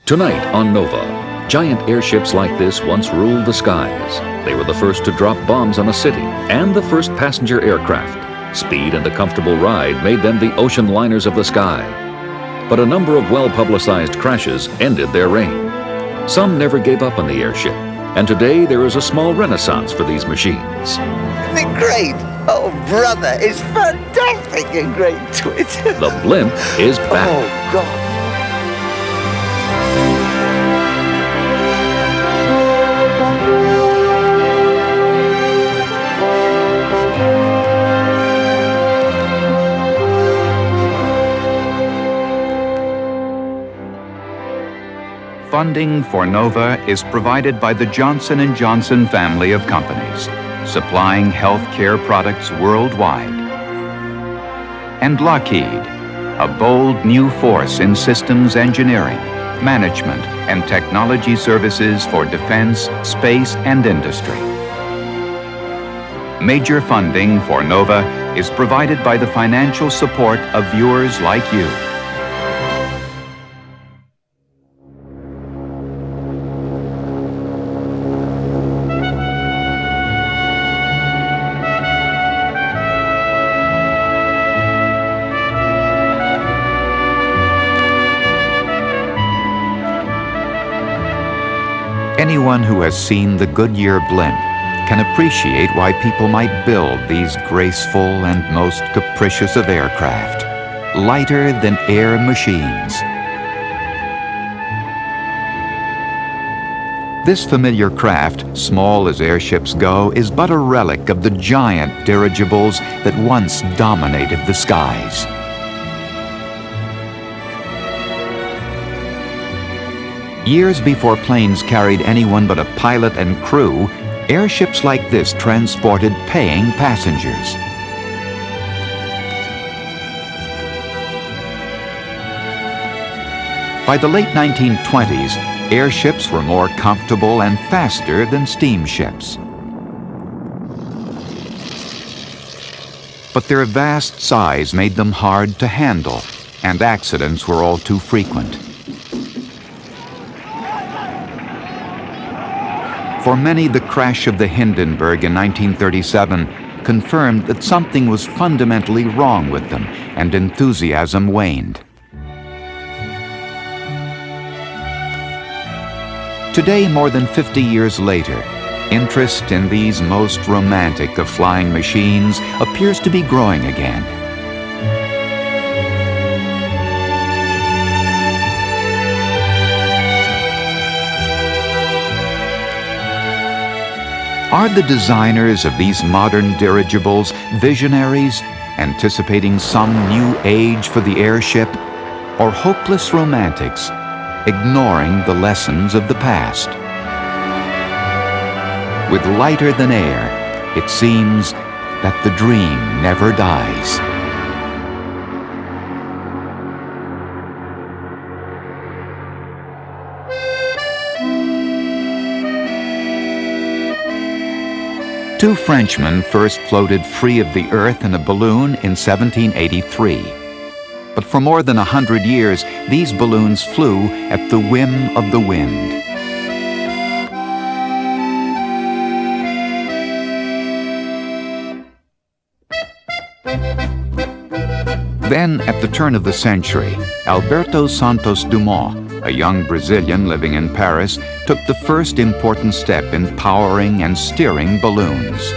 Tonight on Nova, giant airships like this once ruled the skies. They were the first to drop bombs on a city and the first passenger aircraft. Speed and a comfortable ride made them the ocean liners of the sky. But a number of well-publicized crashes ended their reign. Some never gave up on the airship, and today there is a small renaissance for these machines. Isn't it great? Oh, brother, it's fantastic and great twit. The Blimp is back. Oh, God. Funding for NOVA is provided by the Johnson & Johnson family of companies, supplying healthcare products worldwide. And Lockheed, a bold new force in systems engineering, management, and technology services for defense, space, and industry. Major funding for NOVA is provided by the financial support of viewers like you. Anyone who has seen the Goodyear Blimp can appreciate why people might build these graceful and most capricious of aircraft, lighter than air machines. This familiar craft, small as airships go, is but a relic of the giant dirigibles that once dominated the skies. Years before planes carried anyone but a pilot and crew, airships like this transported paying passengers. By the late 1920s, airships were more comfortable and faster than steamships. But their vast size made them hard to handle, and accidents were all too frequent. For many, the crash of the Hindenburg in 1937 confirmed that something was fundamentally wrong with them, and enthusiasm waned. Today, more than 50 years later, interest in these most romantic of flying machines appears to be growing again. Are the designers of these modern dirigibles visionaries, anticipating some new age for the airship, or hopeless romantics, ignoring the lessons of the past? With lighter than air, it seems that the dream never dies. Two Frenchmen first floated free of the earth in a balloon in 1783. But for more than 100 years, these balloons flew at the whim of the wind. Then, at the turn of the century, Alberto Santos Dumont, a young Brazilian living in Paris, took the first important step in powering and steering balloons.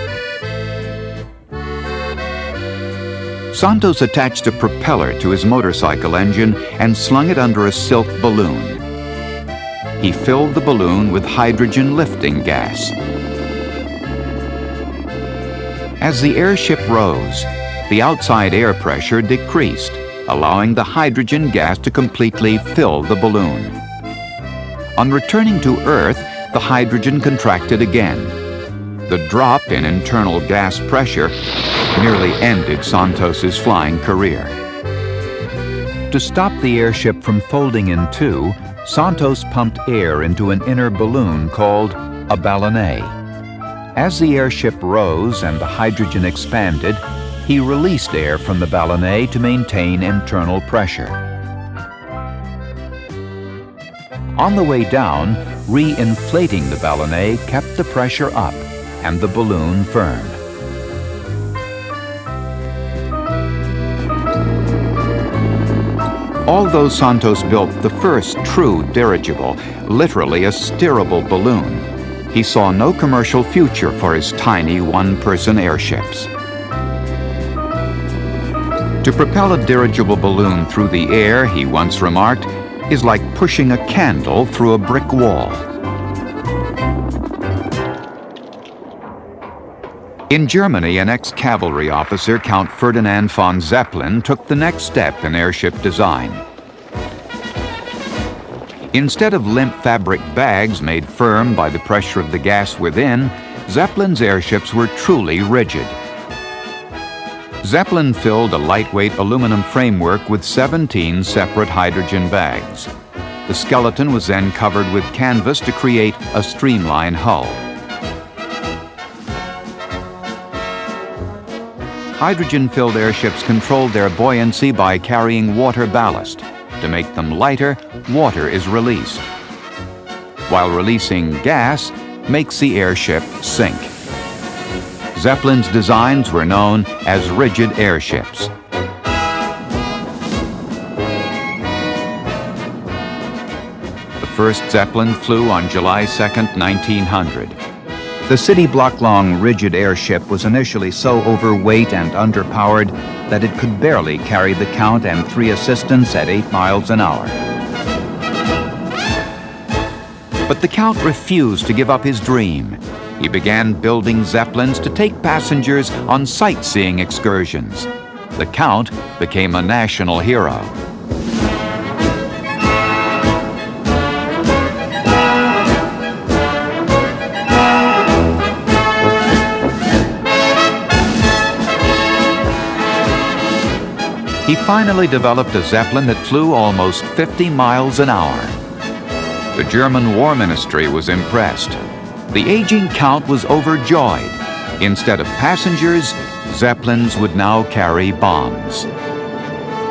Santos attached a propeller to his motorcycle engine and slung it under a silk balloon. He filled the balloon with hydrogen lifting gas. As the airship rose, the outside air pressure decreased, allowing the hydrogen gas to completely fill the balloon. On returning to Earth, the hydrogen contracted again. The drop in internal gas pressure nearly ended Santos's flying career. To stop the airship from folding in two, Santos pumped air into an inner balloon called a ballonnet. As the airship rose and the hydrogen expanded, he released air from the ballonnet to maintain internal pressure. On the way down, re-inflating the ballonnet kept the pressure up and the balloon firm. Although Santos built the first true dirigible, literally a steerable balloon, he saw no commercial future for his tiny one-person airships. To propel a dirigible balloon through the air, he once remarked, is like pushing a candle through a brick wall. In Germany, an ex-cavalry officer, Count Ferdinand von Zeppelin, took the next step in airship design. Instead of limp fabric bags made firm by the pressure of the gas within, Zeppelin's airships were truly rigid. Zeppelin filled a lightweight aluminum framework with 17 separate hydrogen bags. The skeleton was then covered with canvas to create a streamlined hull. Hydrogen-filled airships controlled their buoyancy by carrying water ballast. To make them lighter, water is released, while releasing gas makes the airship sink. Zeppelin's designs were known as rigid airships. The first Zeppelin flew on July 2, 1900. The city-block-long rigid airship was initially so overweight and underpowered that it could barely carry the Count and 3 assistants at 8 miles an hour. But the Count refused to give up his dream. He began building Zeppelins to take passengers on sightseeing excursions. The Count became a national hero. He finally developed a Zeppelin that flew almost 50 miles an hour. The German War Ministry was impressed. The aging Count was overjoyed. Instead of passengers, Zeppelins would now carry bombs.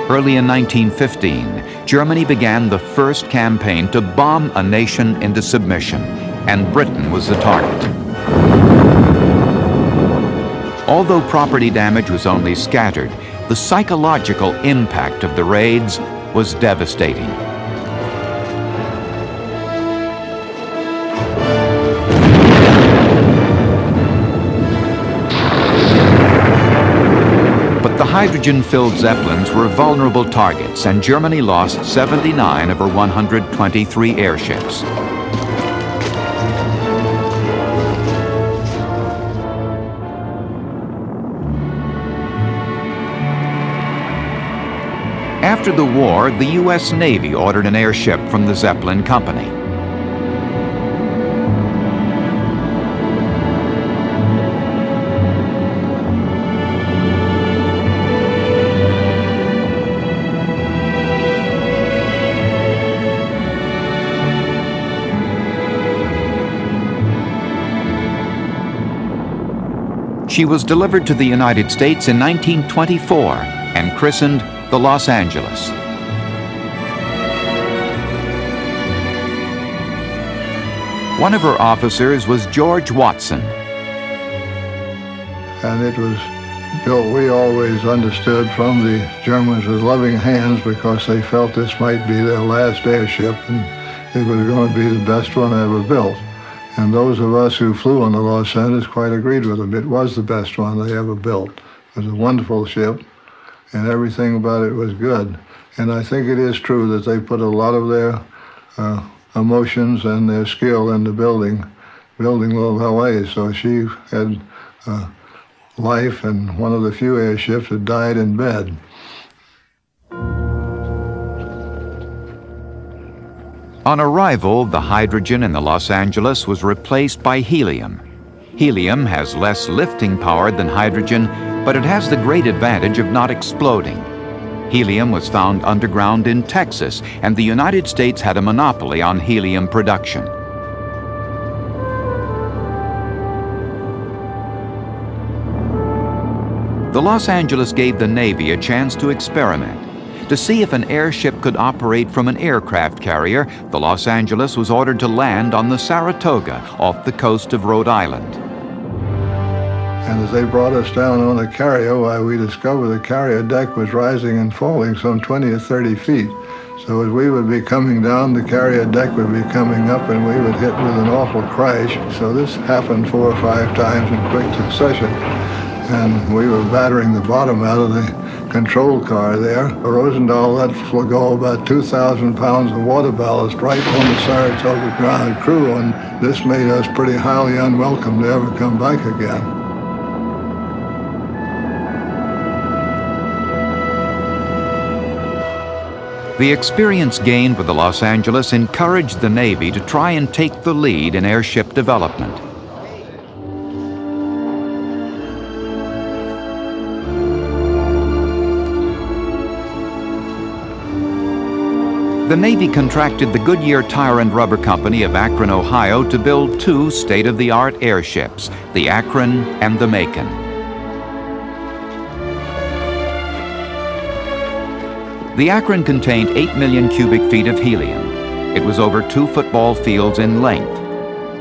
Early in 1915, Germany began the first campaign to bomb a nation into submission, and Britain was the target. Although property damage was only scattered, the psychological impact of the raids was devastating. But the hydrogen-filled Zeppelins were vulnerable targets, and Germany lost 79 of her 123 airships. After the war, the U.S. Navy ordered an airship from the Zeppelin Company. She was delivered to the United States in 1924 and christened the Los Angeles. One of her officers was George Watson. And it was built, we always understood from the Germans, with loving hands, because they felt this might be their last airship and it was going to be the best one ever built. And those of us who flew on the Los Angeles quite agreed with them. It was the best one they ever built. It was a wonderful ship, and everything about it was good. And I think it is true that they put a lot of their emotions and their skill into building little L.A. So she had life, and one of the few airships that died in bed. On arrival, the hydrogen in the Los Angeles was replaced by helium. Helium has less lifting power than hydrogen, but it has the great advantage of not exploding. Helium was found underground in Texas, and the United States had a monopoly on helium production. the Los Angeles gave the Navy a chance to experiment. To see if an airship could operate from an aircraft carrier, the Los Angeles was ordered to land on the Saratoga off the coast of Rhode Island. And as they brought us down on the carrier, why, we discovered the carrier deck was rising and falling some 20 or 30 feet. So as we would be coming down, the carrier deck would be coming up and we would hit with an awful crash. So this happened 4 or 5 times in quick succession. And we were battering the bottom out of the control car there. Rosendahl let go about 2,000 pounds of water ballast right on the Saratoga ground crew, and this made us pretty highly unwelcome to ever come back again. The experience gained with the Los Angeles encouraged the Navy to try and take the lead in airship development. The Navy contracted the Goodyear Tire and Rubber Company of Akron, Ohio to build 2 state-of-the-art airships, the Akron and the Macon. The Akron contained 8 million cubic feet of helium. It was over 2 football fields in length.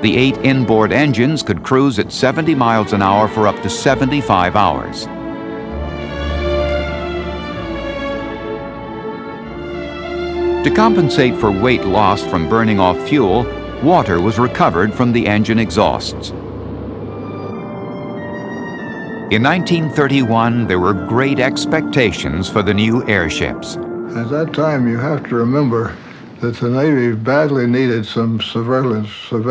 The 8 inboard engines could cruise at 70 miles an hour for up to 75 hours. To compensate for weight lost from burning off fuel, water was recovered from the engine exhausts. In 1931, there were great expectations for the new airships. At that time, you have to remember that the Navy badly needed some surveillance of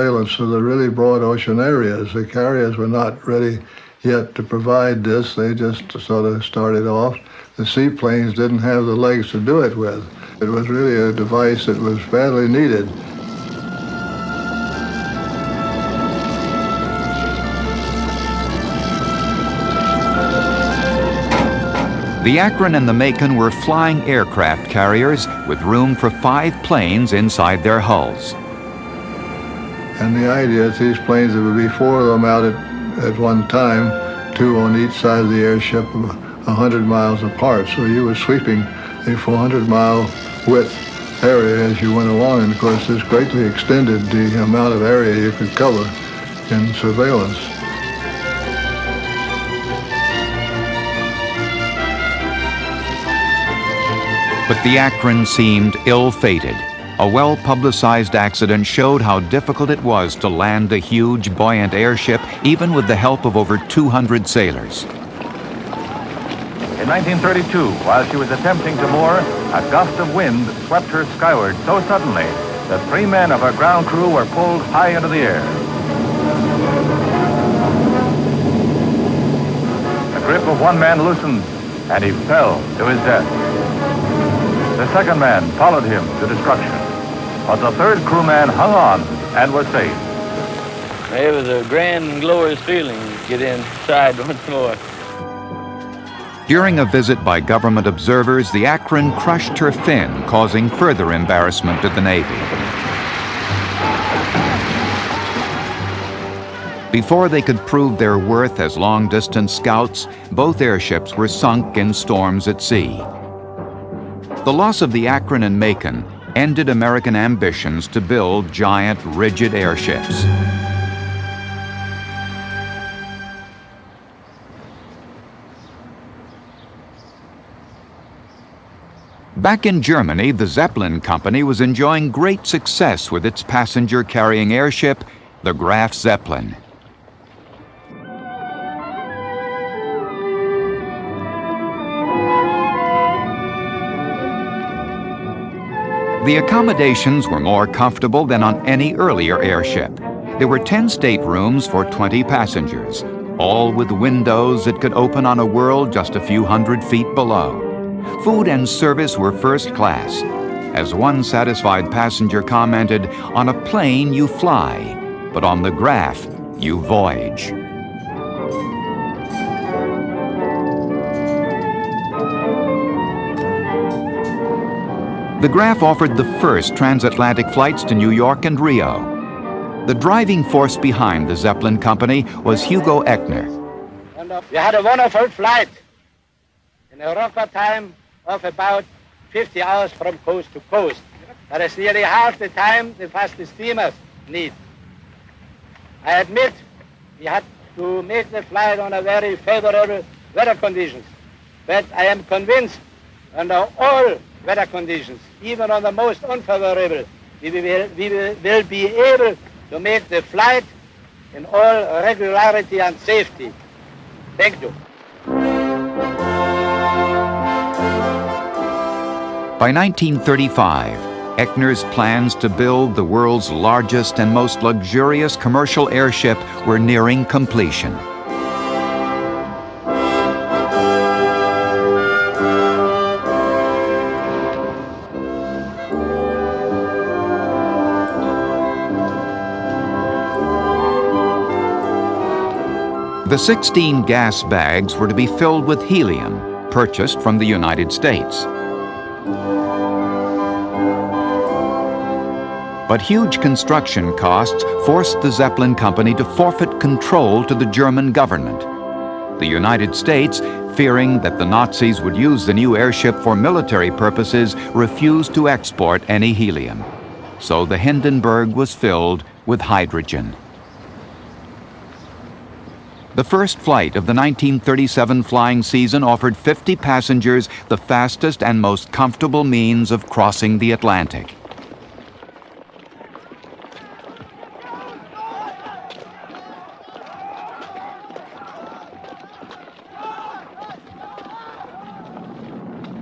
the really broad ocean areas. The carriers were not ready yet to provide this. They just sort of started off. The seaplanes didn't have the legs to do it with. It was really a device that was badly needed. The Akron and the Macon were flying aircraft carriers with room for 5 planes inside their hulls. And the idea is these planes, there would be 4 of them out at one time, 2 on each side of the airship, 100 miles apart. So you were sweeping a 400-mile width area as you went along, and of course this greatly extended the amount of area you could cover in surveillance. But the Akron seemed ill-fated. A well-publicized accident showed how difficult it was to land a huge, buoyant airship, even with the help of over 200 sailors. In 1932, while she was attempting to moor, a gust of wind swept her skyward so suddenly that 3 men of her ground crew were pulled high into the air. The grip of one man loosened, and he fell to his death. The second man followed him to destruction, but the third crewman hung on and was saved. It was a grand and glorious feeling to get inside once more. During a visit by government observers, the Akron crushed her fin, causing further embarrassment to the Navy. Before they could prove their worth as long-distance scouts, both airships were sunk in storms at sea. The loss of the Akron and Macon ended American ambitions to build giant, rigid airships. Back in Germany, the Zeppelin Company was enjoying great success with its passenger-carrying airship, the Graf Zeppelin. The accommodations were more comfortable than on any earlier airship. There were 10 staterooms for 20 passengers, all with windows that could open on a world just a few hundred feet below. Food and service were first class. As one satisfied passenger commented, "On a plane you fly, but on the Graf you voyage." The Graf offered the first transatlantic flights to New York and Rio. The driving force behind the Zeppelin Company was Hugo Echner. We had a wonderful flight in a rocker time of about 50 hours from coast to coast. That is nearly half the time the fastest steamers need. I admit we had to make the flight under very favorable weather conditions, but I am convinced under all weather conditions, even on the most unfavorable, we will be able to make the flight in all regularity and safety. Thank you. By 1935, Eckner's plans to build the world's largest and most luxurious commercial airship were nearing completion. The 16 gas bags were to be filled with helium, purchased from the United States. But huge construction costs forced the Zeppelin company to forfeit control to the German government. The United States, fearing that the Nazis would use the new airship for military purposes, refused to export any helium. So the Hindenburg was filled with hydrogen. The first flight of the 1937 flying season offered 50 passengers the fastest and most comfortable means of crossing the Atlantic.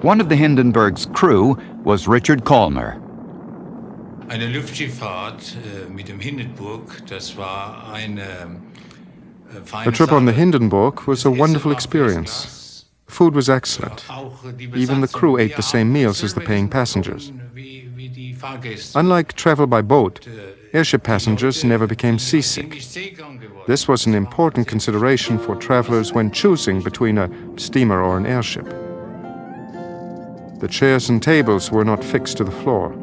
One of the Hindenburg's crew was Richard Colmer. Eine Luftschifffahrt mit dem Hindenburg, das war eine A trip on the Hindenburg was a wonderful experience. Food was excellent. Even the crew ate the same meals as the paying passengers. Unlike travel by boat, airship passengers never became seasick. This was an important consideration for travelers when choosing between a steamer or an airship. The chairs and tables were not fixed to the floor.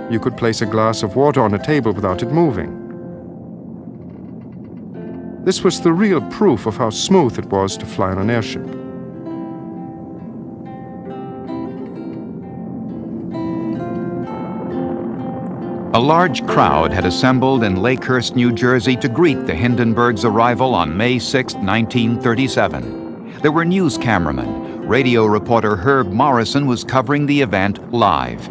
You could place a glass of water on a table without it moving. This was the real proof of how smooth it was to fly on an airship. A large crowd had assembled in Lakehurst, New Jersey to greet the Hindenburg's arrival on May 6, 1937. There were news cameramen. Radio reporter Herb Morrison was covering the event live.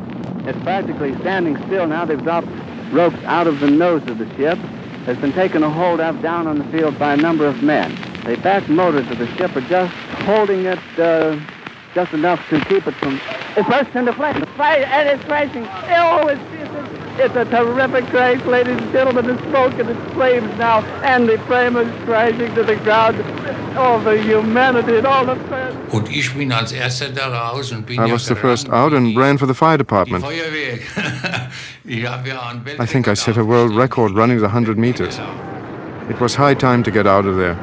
It's practically standing still now. They've dropped ropes out of the nose of the ship. Has been taken a hold of down on the field by a number of men. The back motors of the ship are just holding it just enough to keep it from... It bursts into flames. And it's crashing. Oh, it's a terrific crash, ladies and gentlemen. The smoke and the flames now. And the frame is crashing to the ground. Oh, the humanity and all the... Und ich bin als erster da raus und bin I was the first out and ran for the fire department. I I think I set a world record running the 100 meters. It was high time to get out of there.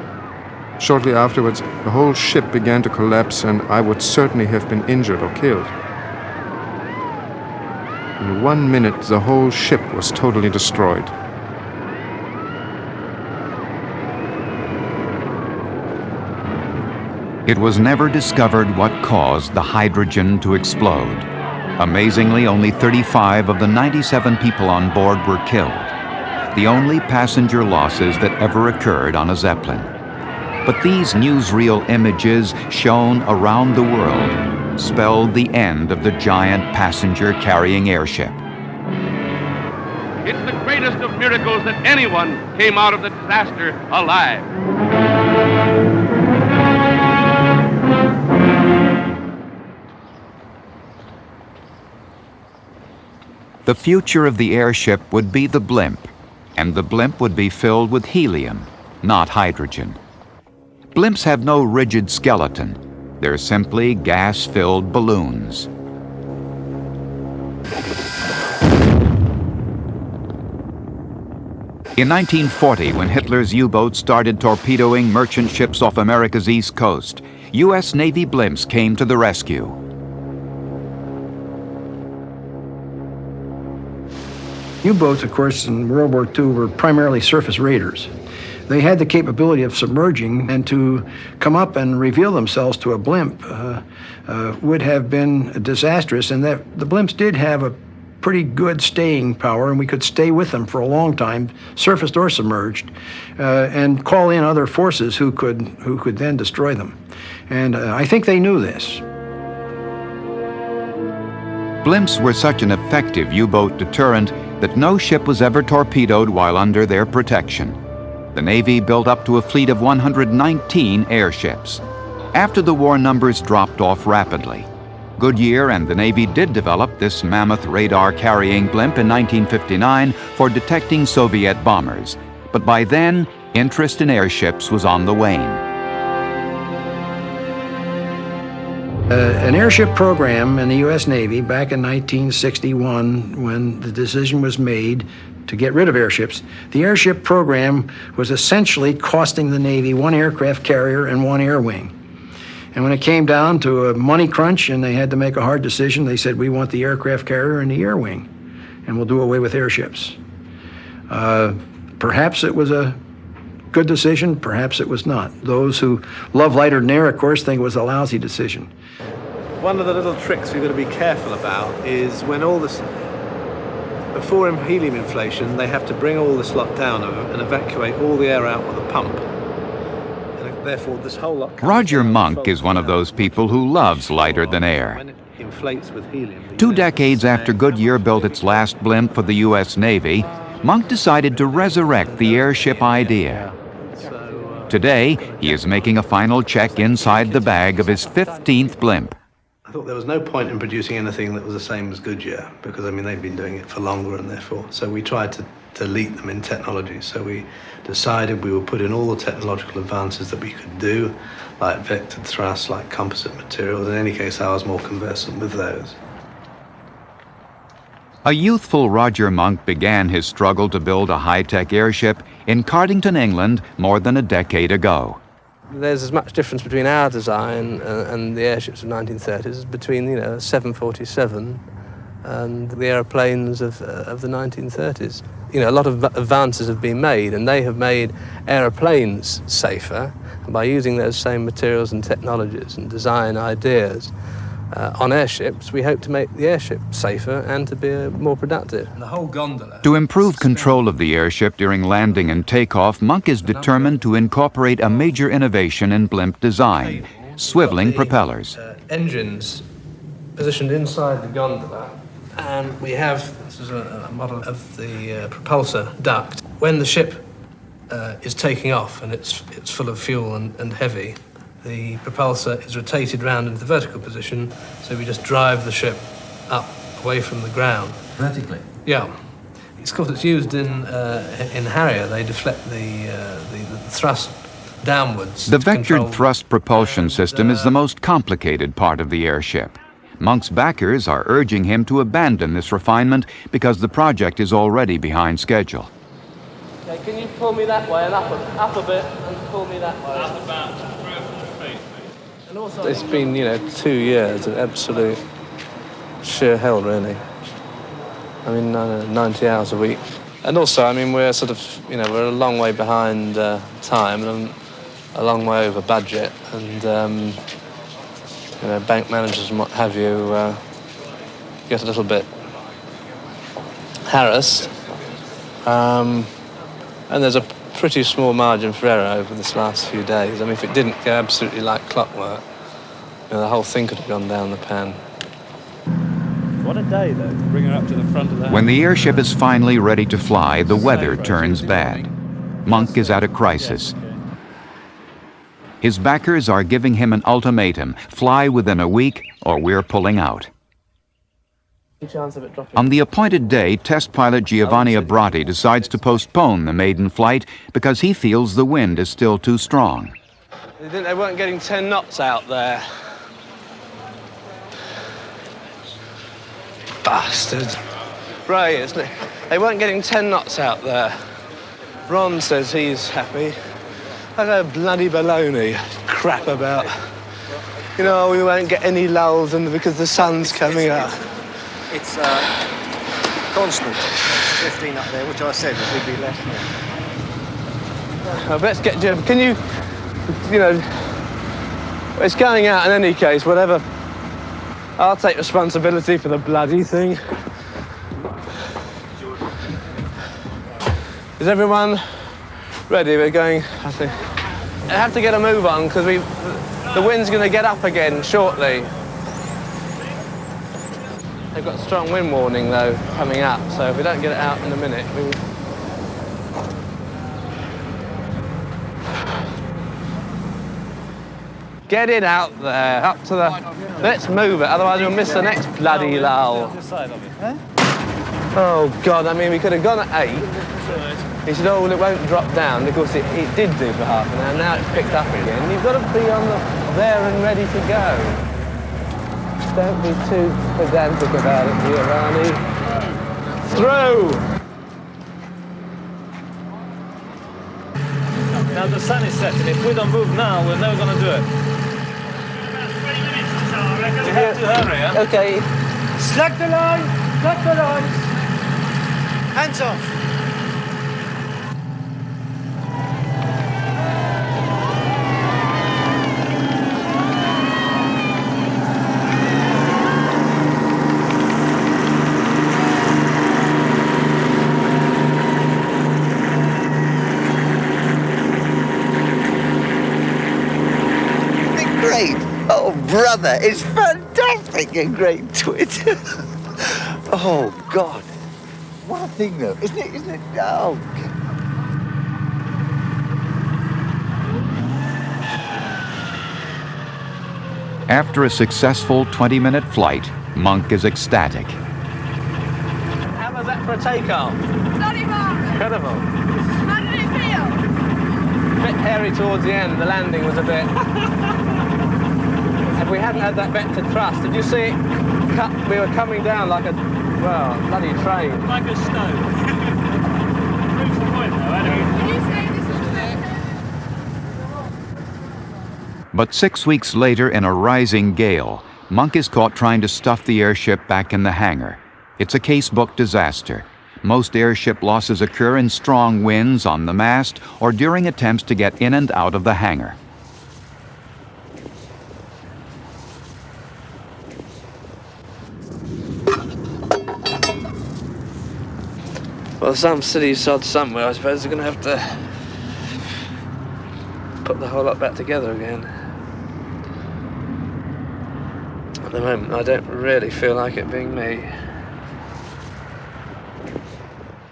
Shortly afterwards, the whole ship began to collapse and I would certainly have been injured or killed. In 1 minute, the whole ship was totally destroyed. It was never discovered what caused the hydrogen to explode. Amazingly, only 35 of the 97 people on board were killed, the only passenger losses that ever occurred on a Zeppelin. But these newsreel images shown around the world spelled the end of the giant passenger-carrying airship. It's the greatest of miracles that anyone came out of the disaster alive. The future of the airship would be the blimp, and the blimp would be filled with helium, not hydrogen. Blimps have no rigid skeleton. They're simply gas-filled balloons. In 1940, when Hitler's U-boats started torpedoing merchant ships off America's east coast, U.S. Navy blimps came to the rescue. U-boats, of course, in World War II were primarily surface raiders. they had the capability of submerging, and to come up and reveal themselves to a blimp would have been disastrous, and that the blimps did have a pretty good staying power, and we could stay with them for a long time, surfaced or submerged, and call in other forces who could then destroy them. And I think they knew this. Blimps were such an effective U-boat deterrent that no ship was ever torpedoed while under their protection. The Navy built up to a fleet of 119 airships. After the war, numbers dropped off rapidly. Goodyear and the Navy did develop this mammoth radar-carrying blimp in 1959 for detecting Soviet bombers. But by then, interest in airships was on the wane. An airship program in the U.S. Navy back in 1961, when the decision was made to get rid of airships, the airship program was essentially costing the Navy one aircraft carrier and one air wing. And when it came down to a money crunch and they had to make a hard decision, they said, we want the aircraft carrier and the air wing, and we'll do away with airships. Perhaps it was a good decision, perhaps it was not. Those who love lighter than air, of course, think it was a lousy decision. One of the little tricks we've got to be careful about is when all this, before helium inflation, they have to bring all this lot down and evacuate all the air out with a pump. And therefore, this whole lot. Roger Monk is one of those people who loves lighter than air. When it inflates with helium. 2 decades after Goodyear built its last blimp for the U.S. Navy, Monk decided to resurrect the airship idea. Today, he is making a final check inside the bag of his 15th blimp. I thought there was no point in producing anything that was the same as Goodyear, because, I mean, they've been doing it for longer, and therefore, so we tried to delete them in technology. So we decided we would put in all the technological advances that we could do, like vectored thrust, like composite materials. In any case, I was more conversant with those. A youthful Roger Monk began his struggle to build a high-tech airship in Cardington, England, more than a decade ago. There's as much difference between our design and the airships of the 1930s as between, a 747 and the aeroplanes of the 1930s. A lot of advances have been made, and they have made aeroplanes safer. And by using those same materials and technologies and design ideas on airships, we hope to make the airship safer and to be more productive. The whole gondola. To improve control of the airship during landing and takeoff, Monk is determined to incorporate a major innovation in blimp design, swiveling propellers. Engines positioned inside the gondola, and we have, this is a model of the propulsor duct. When the ship is taking off and it's full of fuel and heavy, the propulsor is rotated round into the vertical position, so we just drive the ship up away from the ground. Vertically? Yeah. It's used in Harrier. They deflect the thrust downwards. The vectored thrust propulsion system is the most complicated part of the airship. Monk's backers are urging him to abandon this refinement because the project is already behind schedule. Okay, can you pull me that way and up a bit and pull me that way? Up about 3 or 4 feet. And also, it's been, 2 years of absolute sheer hell, really. I mean, 90 hours a week. And also, we're sort of, we're a long way behind time and a long way over budget. And, bank managers and what have you get a little bit harassed. And there's a pretty small margin for error over this last few days. If it didn't go absolutely like clockwork, the whole thing could have gone down the pan. What a day, though, to bring her up to the front of the house. When the airship is finally ready to fly, the weather turns bad. Monk is at a crisis. His backers are giving him an ultimatum: fly within a week or we're pulling out. On the appointed day, test pilot Giovanni Abrati decides to postpone the maiden flight because he feels the wind is still too strong. They weren't getting 10 knots out there. Bastards. Ray, isn't it? They weren't getting 10 knots out there. Ron says he's happy. I know bloody baloney crap about, we won't get any lulls because the sun's coming up. It's constant, 15 up there, which I said would be less. Let's get Jeff. Can you know, it's going out in any case, whatever. I'll take responsibility for the bloody thing. Is everyone ready? We're going, I think. I have to get a move on because the wind's going to get up again shortly. They've got a strong wind warning though coming up, so if we don't get it out in a minute, get it out there, up to the... Let's move it, otherwise we'll miss the next bloody lull. Oh God, I mean, we could have gone at 8. He said, oh, well, it won't drop down. Of course, it did do for half an hour. Now it's picked up again. You've got to be on there and ready to go. Don't be too pedantic about it, dear Rani. Through! Now the sun is setting. If we don't move now, we're never going to do it. We have to hurry, huh? Okay. Slack the line! Slack the lines! Hands off! Oh, brother, it's fantastic and great twit. Oh, God. What a thing, though, isn't it? Isn't it? Oh. After a successful 20-minute flight, Monk is ecstatic. How was that for a takeoff? Bloody marvellous. Incredible. How did it feel? A bit hairy towards the end. The landing was a bit... If we hadn't had that vector thrust, did you see it cut? We were coming down like a, well, bloody train. Like a stone. Proves the point, though, Adam. Did you say this is the... But 6 weeks later, in a rising gale, Monk is caught trying to stuff the airship back in the hangar. It's a casebook disaster. Most airship losses occur in strong winds on the mast or during attempts to get in and out of the hangar. Well, some silly sod somewhere, I suppose, they're going to have to put the whole lot back together again. At the moment, I don't really feel like it being me.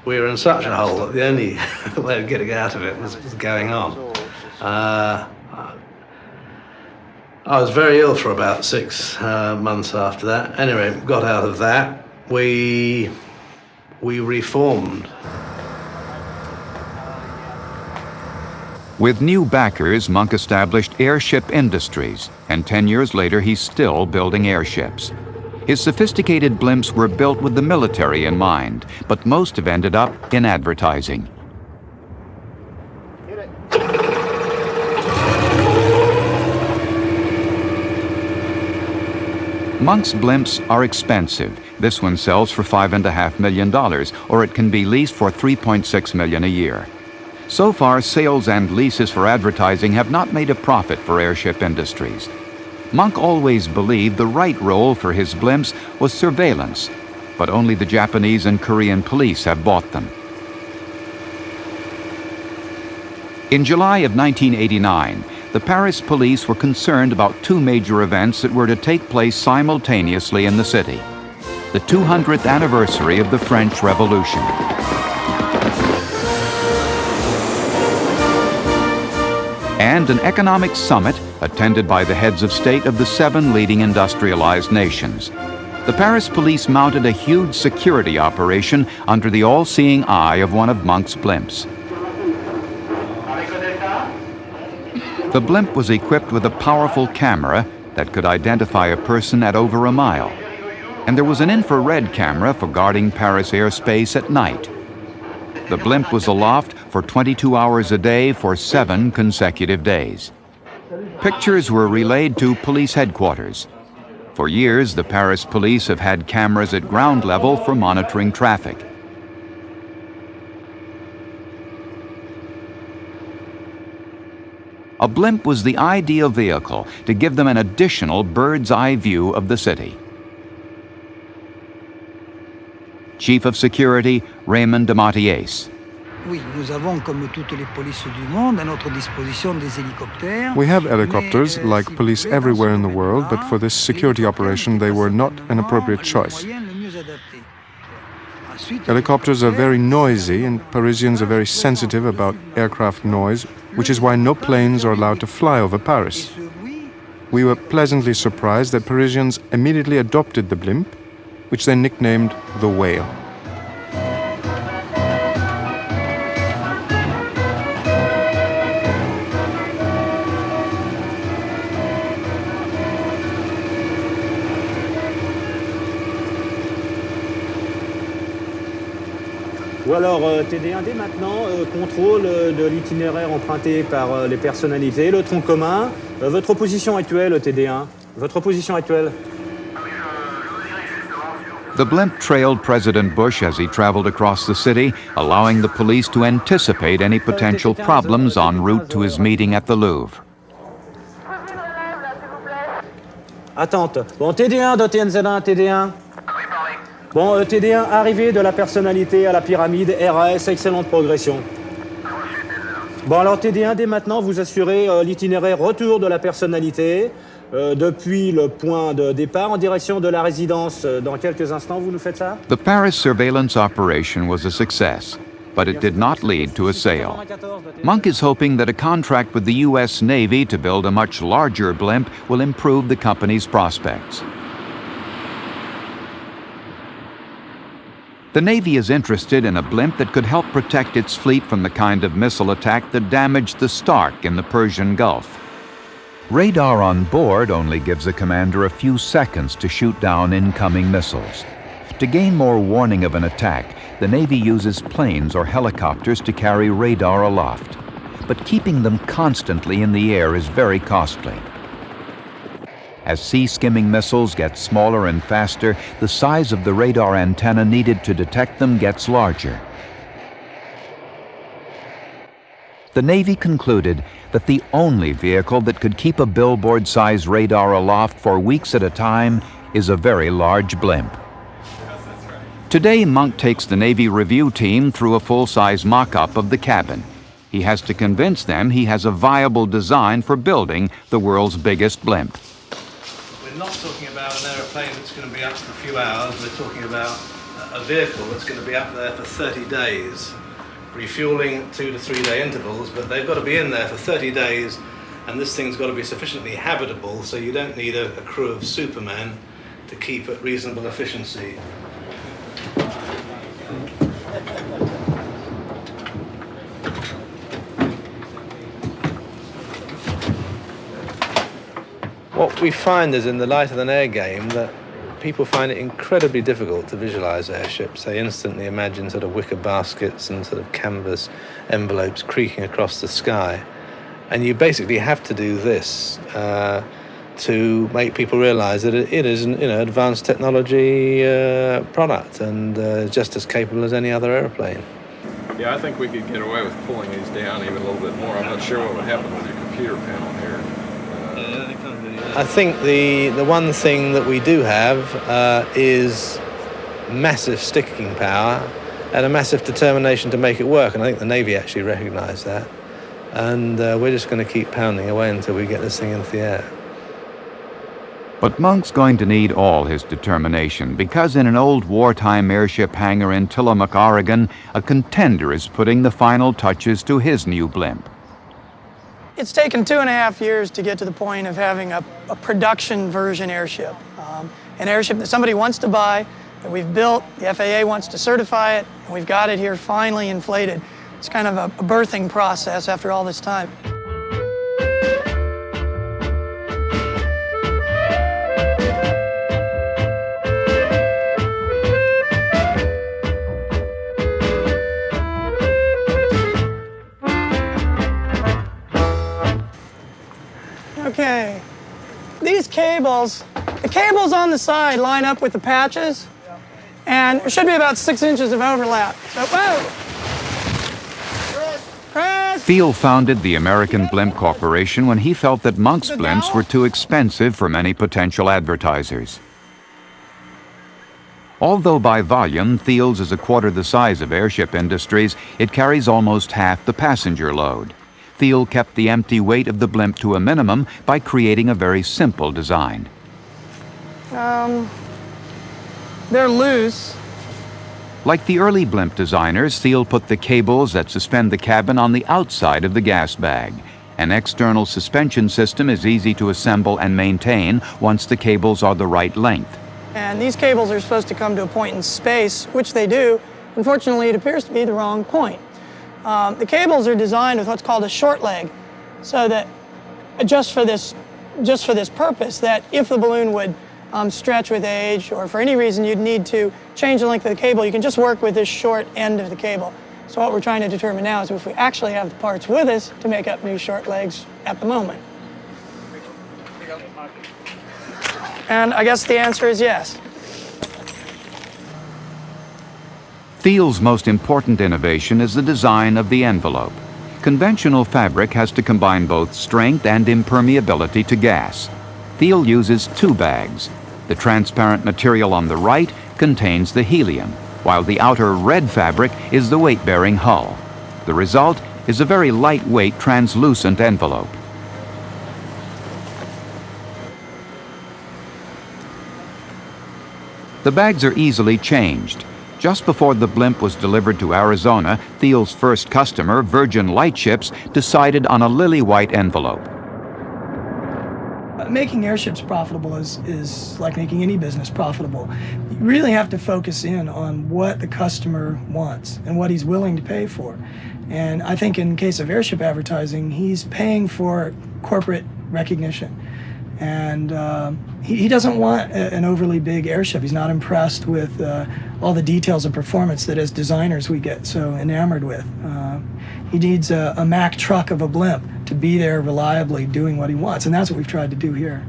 We were in such a hole that the only way of getting out of it was going on. I was very ill for about 6 months after that. Anyway, got out of that. We reformed. With new backers, Monk established Airship Industries, and 10 years later he's still building airships. His sophisticated blimps were built with the military in mind, but most have ended up in advertising. Monk's blimps are expensive. This one sells for $5.5 million, or it can be leased for $3.6 million a year. So far, sales and leases for advertising have not made a profit for Airship Industries. Monk always believed the right role for his blimps was surveillance, but only the Japanese and Korean police have bought them. In July of 1989, the Paris police were concerned about 2 major events that were to take place simultaneously in the city: the 200th anniversary of the French Revolution and an economic summit attended by the heads of state of the 7 leading industrialized nations. The Paris police mounted a huge security operation under the all-seeing eye of one of Monk's blimps. The blimp was equipped with a powerful camera that could identify a person at over a mile, and there was an infrared camera for guarding Paris airspace at night. The blimp was aloft for 22 hours a day for 7 consecutive days. Pictures were relayed to police headquarters. For years, the Paris police have had cameras at ground level for monitoring traffic. a blimp was the ideal vehicle to give them an additional bird's-eye view of the city. Chief of Security, Raymond de Mathias. Oui, nous avons, comme toutes les polices du monde, à notre disposition des hélicoptères. We have helicopters, like police everywhere in the world, but for this security operation they were not an appropriate choice. Helicopters are very noisy, and Parisians are very sensitive about aircraft noise, which is why no planes are allowed to fly over Paris. We were pleasantly surprised that Parisians immediately adopted the blimp, which they nicknamed the Whale. Ou alors TD1 dès maintenant, contrôle de l'itinéraire emprunté par les personnalités, le tronc commun. Votre position actuelle, TD1, votre position actuelle. The blimp trailed President Bush as he traveled across the city, allowing the police to anticipate any potential problems en route to his meeting at the Louvre. Attente. Bon, TD1 de TNZ1, TD1. Bon, TD1, arrivée de la personnalité à la pyramide, RAS, excellente progression. Bon, alors TD1, dès maintenant, vous assurez l'itinéraire retour de la personnalité depuis le point de départ en direction de la résidence. Dans quelques instants, vous nous faites ça? The Paris surveillance operation was a success, but it did not lead to a sale. Monk is hoping that a contract with the U.S. Navy to build a much larger blimp will improve the company's prospects. The Navy is interested in a blimp that could help protect its fleet from the kind of missile attack that damaged the Stark in the Persian Gulf. Radar on board only gives the commander a few seconds to shoot down incoming missiles. To gain more warning of an attack, the Navy uses planes or helicopters to carry radar aloft. But keeping them constantly in the air is very costly. As sea-skimming missiles get smaller and faster, the size of the radar antenna needed to detect them gets larger. The Navy concluded that the only vehicle that could keep a billboard-sized radar aloft for weeks at a time is a very large blimp. Today, Monk takes the Navy review team through a full-size mock-up of the cabin. He has to convince them he has a viable design for building the world's biggest blimp. We're not talking about an aeroplane that's going to be up for a few hours. We're talking about a vehicle that's going to be up there for 30 days, refueling at 2 to 3 day intervals, but they've got to be in there for 30 days, and this thing's got to be sufficiently habitable, so you don't need a crew of Superman to keep at reasonable efficiency. What we find is in the light of an air game that people find it incredibly difficult to visualize airships. They instantly imagine sort of wicker baskets and sort of canvas envelopes creaking across the sky. And you basically have to do this to make people realize that it is an advanced technology product and just as capable as any other airplane. Yeah, I think we could get away with pulling these down even a little bit more. I'm not sure what would happen with your computer panel here. I think the one thing that we do have is massive sticking power and a massive determination to make it work, and I think the Navy actually recognised that. And we're just going to keep pounding away until we get this thing into the air. But Monk's going to need all his determination, because in an old wartime airship hangar in Tillamook, Oregon, a contender is putting the final touches to his new blimp. It's taken 2.5 years to get to the point of having a production version airship. An airship that somebody wants to buy, that we've built, the FAA wants to certify it, and we've got it here finally inflated. It's kind of a birthing process after all this time. Okay, these cables, the cables on the side line up with the patches, and there should be about 6 inches of overlap. So, whoa! Chris! Thiel founded the American Blimp Corporation when he felt that Monk's blimps were too expensive for many potential advertisers. Although by volume, Thiel's is a quarter the size of Airship Industries, it carries almost half the passenger load. Thiel kept the empty weight of the blimp to a minimum by creating a very simple design. They're loose. Like the early blimp designers, Thiel put the cables that suspend the cabin on the outside of the gas bag. An external suspension system is easy to assemble and maintain once the cables are the right length. And these cables are supposed to come to a point in space, which they do. Unfortunately, it appears to be the wrong point. The cables are designed with what's called a short leg, so that just for this purpose, that if the balloon would stretch with age, or for any reason you'd need to change the length of the cable, you can just work with this short end of the cable. So what we're trying to determine now is if we actually have the parts with us to make up new short legs at the moment. And I guess the answer is yes. Thiel's most important innovation is the design of the envelope. Conventional fabric has to combine both strength and impermeability to gas. Thiel uses two bags. The transparent material on the right contains the helium, while the outer red fabric is the weight-bearing hull. The result is a very lightweight, translucent envelope. The bags are easily changed. Just before the blimp was delivered to Arizona, Thiel's first customer, Virgin Lightships, decided on a lily-white envelope. Making airships profitable is like making any business profitable. You really have to focus in on what the customer wants and what he's willing to pay for. And I think in case of airship advertising, he's paying for corporate recognition. And he doesn't want an overly big airship. He's not impressed with all the details of performance that as designers we get so enamored with. He needs a Mack truck of a blimp to be there reliably doing what he wants, and that's what we've tried to do here.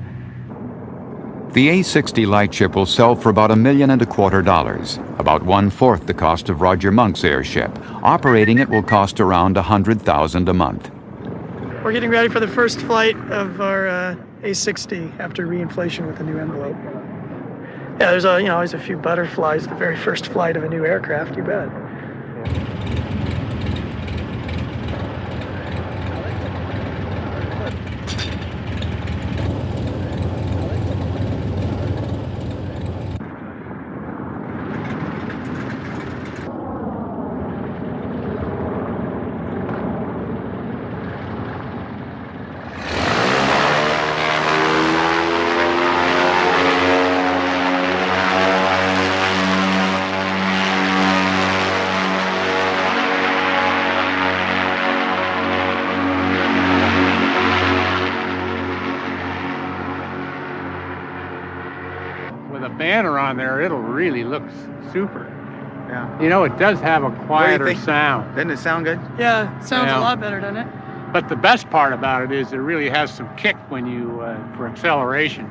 The A-60 Lightship will sell for about $1.25 million, about 1/4 the cost of Roger Monk's airship. Operating it will cost around $100,000 a month. We're getting ready for the first flight of our A-60 after reinflation with the new envelope. Yeah, there's always a few butterflies the very first flight of a new aircraft, you bet. Banner on there, it'll really look super. Yeah. You know, it does have a quieter sound. Doesn't it sound good? Yeah, it sounds a lot better, doesn't it? But the best part about it is it really has some kick when you, for acceleration.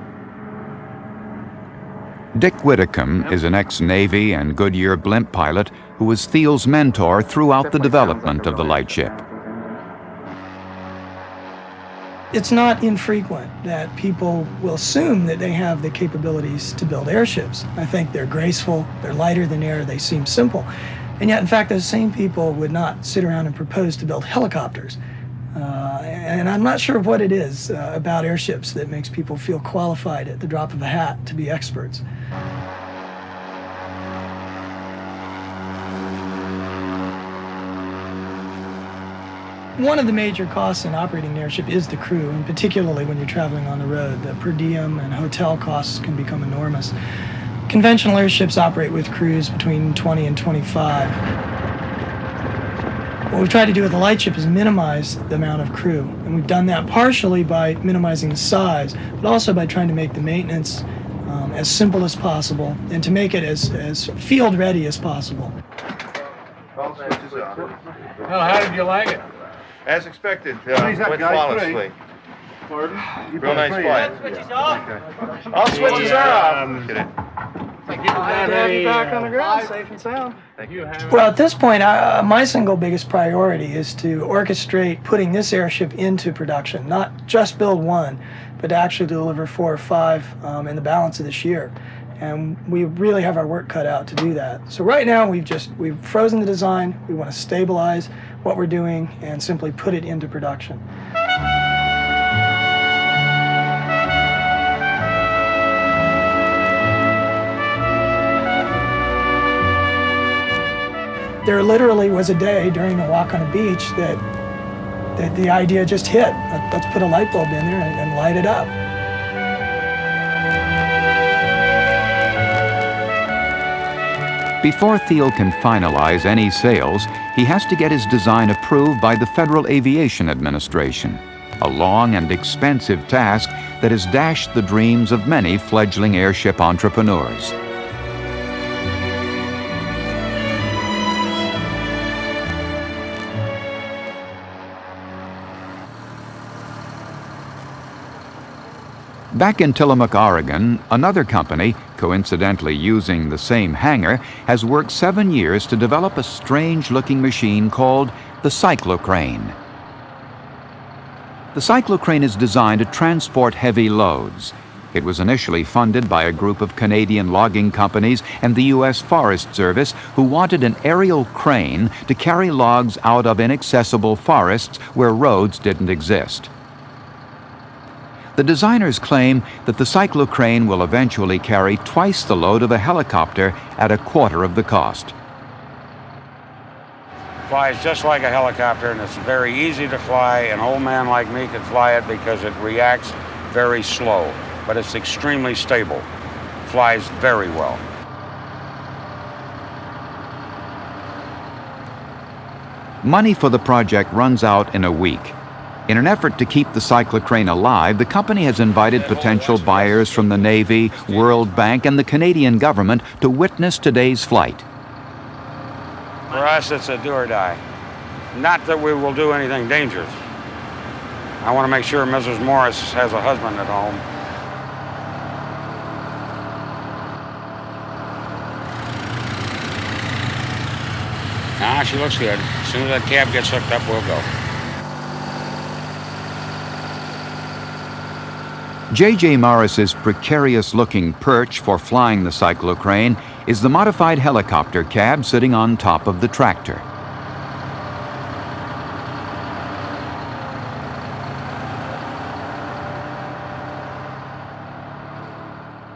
Dick Whitcomb is an ex-Navy and Goodyear blimp pilot who was Thiel's mentor throughout the development of the Lightship. It's not infrequent that people will assume that they have the capabilities to build airships. I think they're graceful, they're lighter than air, they seem simple. And yet, in fact, those same people would not sit around and propose to build helicopters. And I'm not sure what it is about airships that makes people feel qualified at the drop of a hat to be experts. One of the major costs in operating an airship is the crew, and particularly when you're traveling on the road. The per diem and hotel costs can become enormous. Conventional airships operate with crews between 20 and 25. What we've tried to do with the Lightship is minimize the amount of crew, and we've done that partially by minimizing the size, but also by trying to make the maintenance as simple as possible and to make it as field-ready as possible. Well, how did you like it? As expected, went flawlessly. Pardon? Real nice flight. Switches off? All switches are off. Give it that. Glad to have you back on the ground, safe and sound. Well, at this point, my single biggest priority is to orchestrate putting this airship into production, not just build one, but to actually deliver 4 or 5 in the balance of this year. And we really have our work cut out to do that. So right now, we've frozen the design. We want to stabilize what we're doing and simply put it into production. There literally was a day during the walk on the beach that the idea just hit. Let's put a light bulb in there and light it up. Before Thiel can finalize any sales, he has to get his design approved by the Federal Aviation Administration, a long and expensive task that has dashed the dreams of many fledgling airship entrepreneurs. Back in Tillamook, Oregon, another company, coincidentally using the same hangar, has worked 7 years to develop a strange-looking machine called the Cyclocrane. The Cyclocrane is designed to transport heavy loads. It was initially funded by a group of Canadian logging companies and the U.S. Forest Service who wanted an aerial crane to carry logs out of inaccessible forests where roads didn't exist. The designers claim that the Cyclocrane will eventually carry twice the load of a helicopter at a quarter of the cost. Flies just like a helicopter, and it's very easy to fly. An old man like me could fly it because it reacts very slow, but it's extremely stable. Flies very well. Money for the project runs out in a week. In an effort to keep the Cyclocrane alive, the company has invited potential buyers from the Navy, World Bank, and the Canadian government to witness today's flight. For us, it's a do or die. Not that we will do anything dangerous. I want to make sure Mrs. Morris has a husband at home. Nah, she looks good. As soon as that cab gets hooked up, we'll go. J.J. Morris's precarious-looking perch for flying the Cyclocrane is the modified helicopter cab sitting on top of the tractor.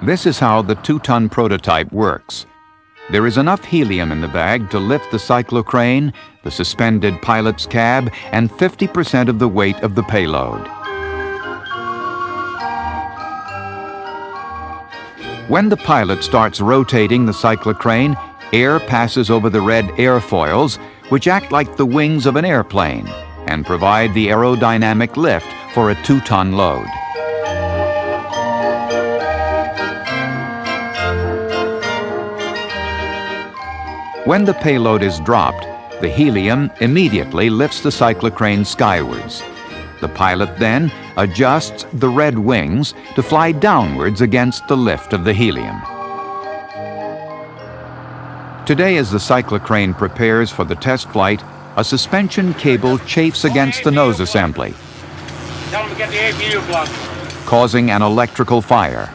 This is how the 2-ton prototype works. There is enough helium in the bag to lift the Cyclocrane, the suspended pilot's cab, and 50% of the weight of the payload. When the pilot starts rotating the Cyclocrane, air passes over the red airfoils, which act like the wings of an airplane and provide the aerodynamic lift for a 2-ton load. When the payload is dropped, the helium immediately lifts the Cyclocrane skywards. The pilot then adjusts the red wings to fly downwards against the lift of the helium. Today, as the Cyclocrane prepares for the test flight, a suspension cable chafes against the nose assembly, Tell them to get the APU plugged. causing an electrical fire.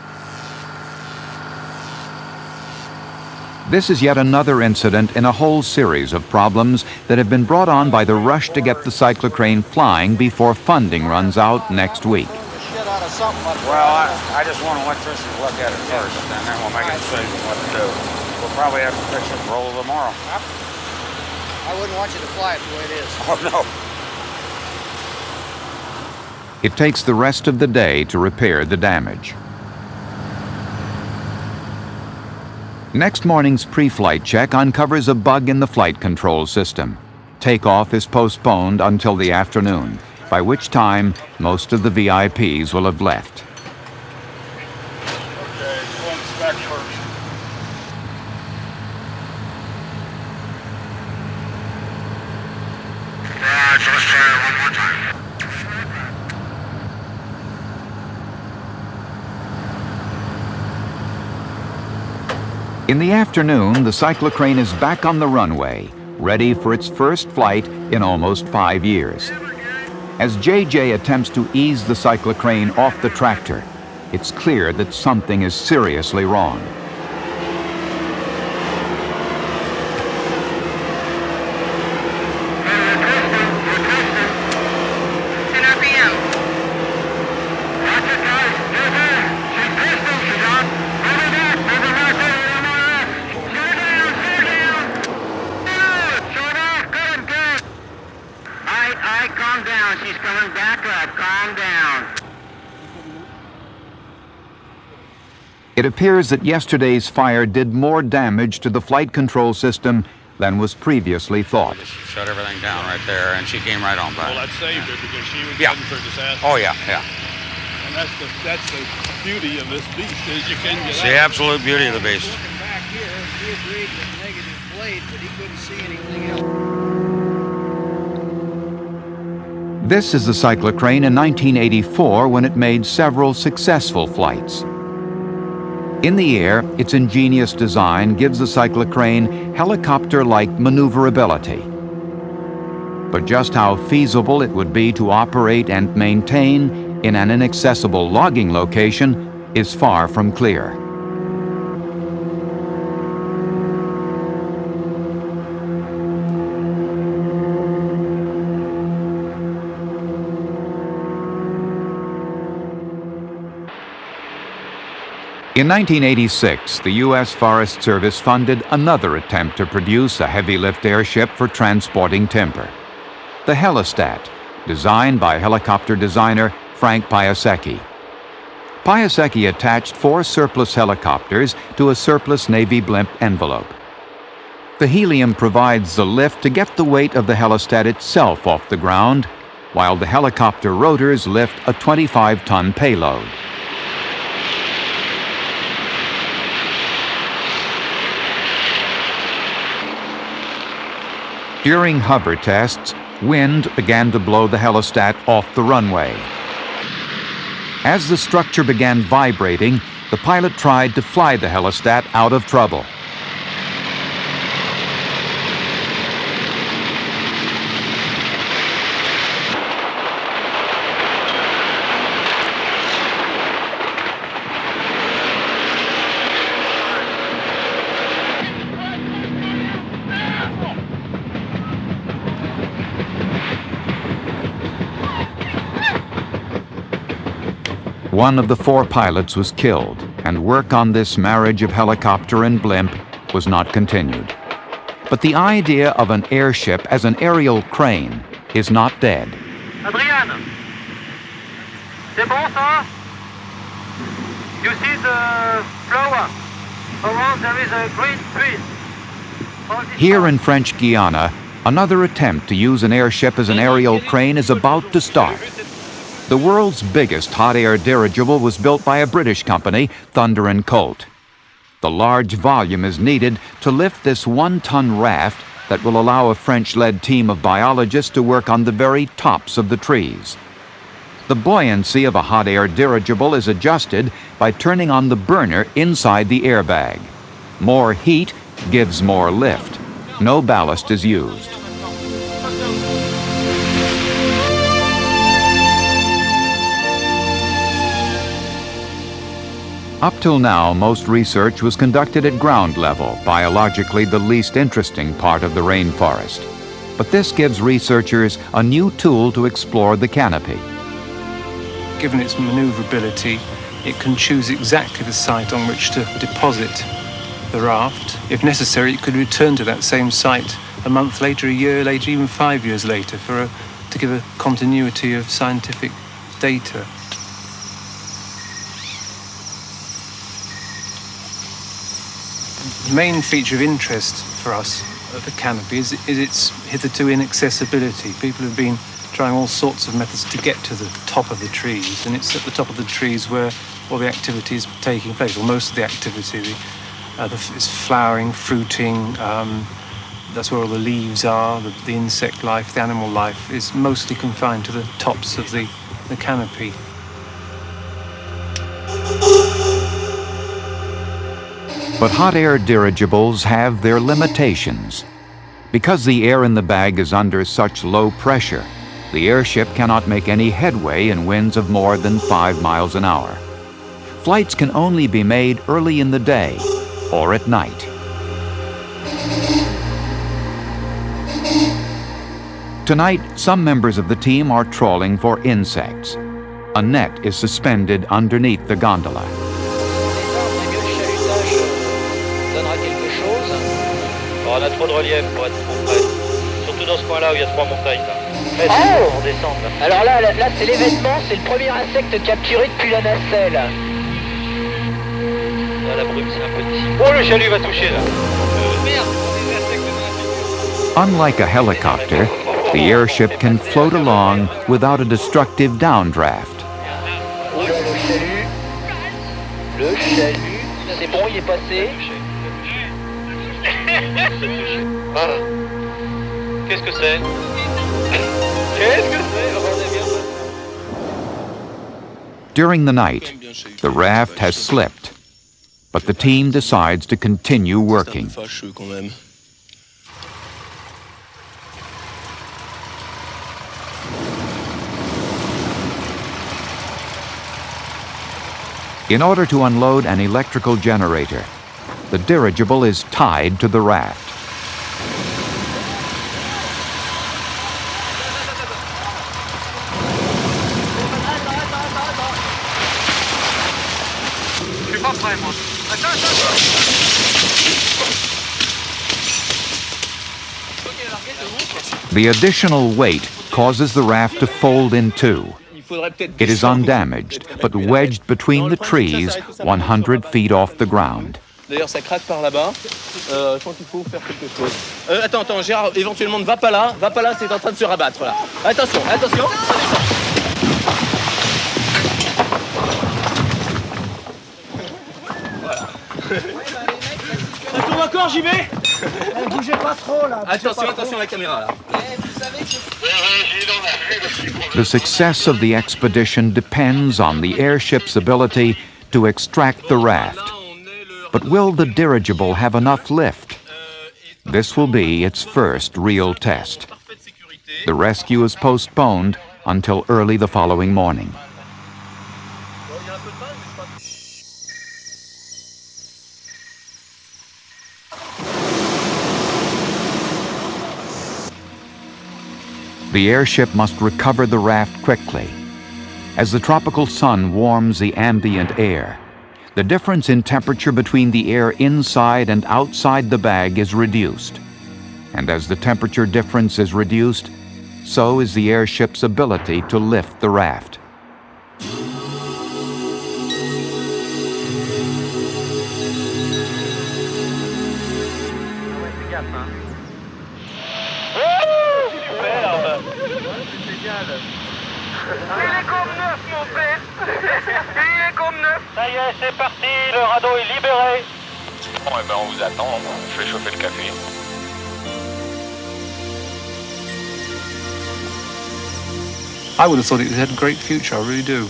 This is yet another incident in a whole series of problems that have been brought on by the rush to get the Cyclocrane flying before funding runs out next week. Well, I just want electricians to look at it first, and then we'll make a decision what to do. We'll probably have to fix it and roll it tomorrow. I wouldn't want you to fly it the way it is. Oh, no. It takes the rest of the day to repair the damage. Next morning's pre-flight check uncovers a bug in the flight control system. Takeoff is postponed until the afternoon, by which time most of the VIPs will have left. Okay, we'll inspect first. Alright, so let's try it one more time. In the afternoon, the cyclocrane is back on the runway, ready for its first flight in almost 5 years. As JJ attempts to ease the cyclocrane off the tractor, it's clear that something is seriously wrong. It appears that yesterday's fire did more damage to the flight control system than was previously thought. Shut everything down right there, and she came right on by. Well, that saved her because she was Yeah. heading for disaster. Oh, yeah, yeah. And that's the beauty of this beast is you can get It's out. the absolute beauty of the beast. Back here, he agreed with negative blade, but he couldn't see anything else. This is the cyclocrane in 1984 when it made several successful flights. In the air, its ingenious design gives the cyclocrane helicopter-like maneuverability. But just how feasible it would be to operate and maintain in an inaccessible logging location is far from clear. In 1986, the U.S. Forest Service funded another attempt to produce a heavy-lift airship for transporting timber. The Helostat, designed by helicopter designer Frank Piasecki. Piasecki attached 4 surplus helicopters to a surplus Navy blimp envelope. The helium provides the lift to get the weight of the Helostat itself off the ground, while the helicopter rotors lift a 25-ton payload. During hover tests, wind began to blow the Helostat off the runway. As the structure began vibrating, the pilot tried to fly the Helostat out of trouble. One of the 4 pilots was killed, and work on this marriage of helicopter and blimp was not continued. But the idea of an airship as an aerial crane is not dead. Adrian, c'est bon ça? You see the flower? Around there is a great tree. Here in French Guiana, another attempt to use an airship as an aerial crane is about to start. The world's biggest hot air dirigible was built by a British company, Thunder & Colt. The large volume is needed to lift this 1-ton raft that will allow a French-led team of biologists to work on the very tops of the trees. The buoyancy of a hot air dirigible is adjusted by turning on the burner inside the airbag. More heat gives more lift. No ballast is used. Up till now, most research was conducted at ground level, biologically the least interesting part of the rainforest. But this gives researchers a new tool to explore the canopy. Given its maneuverability, it can choose exactly the site on which to deposit the raft. If necessary, it could return to that same site a month later, a year later, even 5 years later, to give a continuity of scientific data. The main feature of interest for us at the canopy is its hitherto inaccessibility. People have been trying all sorts of methods to get to the top of the trees, and it's at the top of the trees where all the activity is taking place, or most of the activity. It's flowering, fruiting, that's where all the leaves are, the insect life, the animal life is mostly confined to the tops of the canopy. But hot air dirigibles have their limitations. Because the air in the bag is under such low pressure, the airship cannot make any headway in winds of more than 5 miles an hour. Flights can only be made early in the day or at night. Tonight, some members of the team are trawling for insects. A net is suspended underneath the gondola. On a trop de relief pour être trop près. Surtout dans ce coin-là où il y a 3 montagnes. Oh, on descend. Alors là c'est l'événement, c'est le premier insecte capturé depuis la nacelle. Là, la brume, c'est un peu d'ici. Oh, le chalut va toucher là. Merde, des insectes dans la... Unlike a helicopter, the airship can float along without a destructive downdraft. Oh là, le chalut. Le chalut. C'est bon, il est passé. Ah. Qu'est-ce que c'est? Qu'est-ce que c'est? During the night, the raft has slipped, but the team decides to continue working. In order to unload an electrical generator, the dirigible is tied to the raft. The additional weight causes the raft to fold in two. It is undamaged, but wedged between the trees 100 feet off the ground. D'ailleurs, ça craque par là-bas. Je pense qu'il faut faire quelque chose. Attends, Gérard, éventuellement, ne va pas là, c'est en train de se rabattre, là. Attention, ça descend. Voilà. Ça tourne encore, JB? Bougez pas trop, là. Attention à la caméra, là. The success of the expedition depends on the airship's ability to extract the raft. But will the dirigible have enough lift? This will be its first real test. The rescue is postponed until early the following morning. The airship must recover the raft quickly. As the tropical sun warms the ambient air, the difference in temperature between the air inside and outside the bag is reduced. And as the temperature difference is reduced, so is the airship's ability to lift the raft. Ça y est, c'est parti, le radeau est libéré. Bon, eh ben, on vous attend, on fait chauffer le café. I would have thought it had a great future, I really do.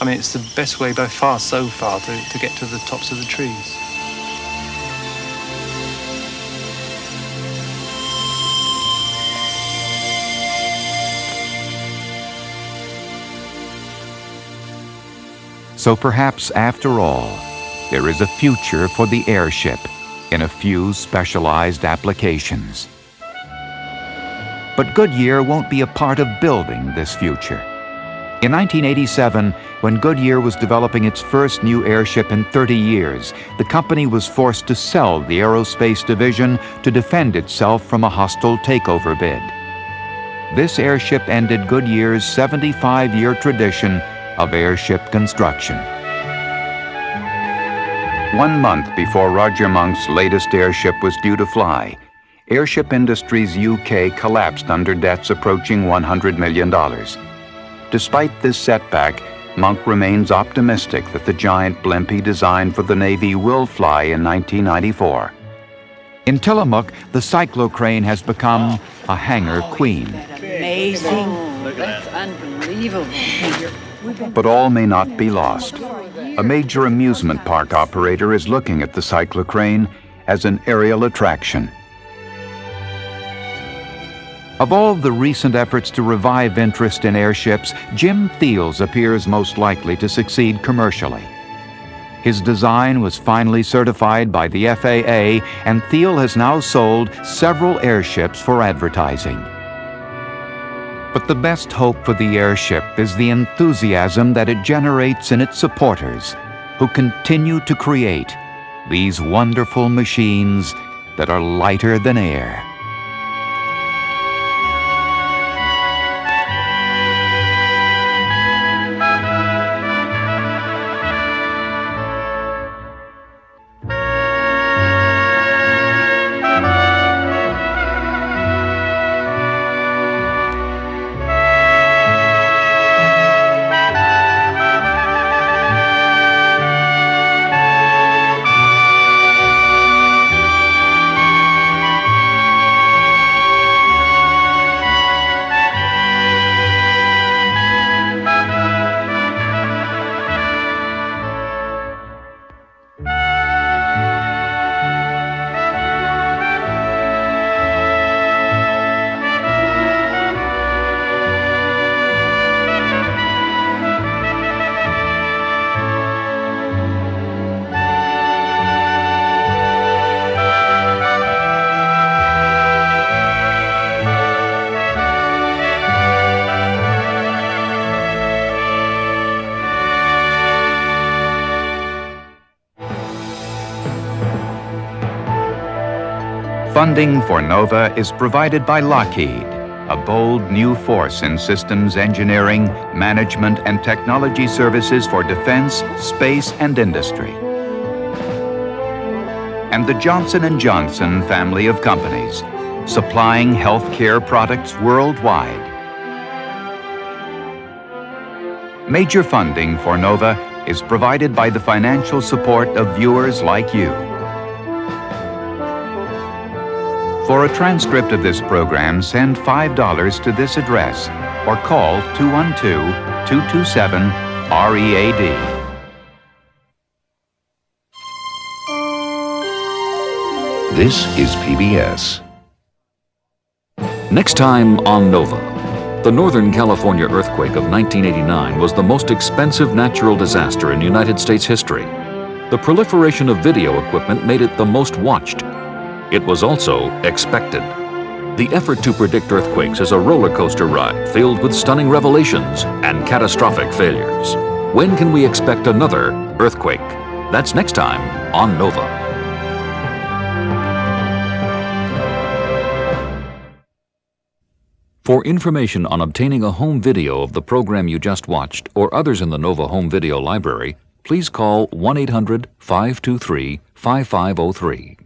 I mean, it's the best way by far so far to get to the tops of the trees. So perhaps, after all, there is a future for the airship in a few specialized applications. But Goodyear won't be a part of building this future. In 1987, when Goodyear was developing its first new airship in 30 years, the company was forced to sell the aerospace division to defend itself from a hostile takeover bid. This airship ended Goodyear's 75-year tradition of airship construction. 1 month before Roger Monk's latest airship was due to fly, Airship Industries UK collapsed under debts approaching $100 million. Despite this setback, Monk remains optimistic that the giant blimp he designed for the Navy will fly in 1994. In Tillamook, the Cyclocrane has become a hangar queen. Amazing. That's unbelievable. But all may not be lost. A major amusement park operator is looking at the Cyclocrane as an aerial attraction. Of all the recent efforts to revive interest in airships, Jim Thiel's appears most likely to succeed commercially. His design was finally certified by the FAA, and Thiel has now sold several airships for advertising. But the best hope for the airship is the enthusiasm that it generates in its supporters, who continue to create these wonderful machines that are lighter than air. Funding for NOVA is provided by Lockheed, a bold new force in systems engineering, management, and technology services for defense, space, and industry. And the Johnson & Johnson family of companies, supplying healthcare products worldwide. Major funding for NOVA is provided by the financial support of viewers like you. For a transcript of this program, send $5 to this address or call 212-227-READ. This is PBS. Next time on NOVA. The Northern California earthquake of 1989 was the most expensive natural disaster in United States history. The proliferation of video equipment made it the most watched. It was also expected. The effort to predict earthquakes is a roller coaster ride filled with stunning revelations and catastrophic failures. When can we expect another earthquake? That's next time on NOVA. For information on obtaining a home video of the program you just watched or others in the NOVA Home Video Library, please call 1-800-523-5503.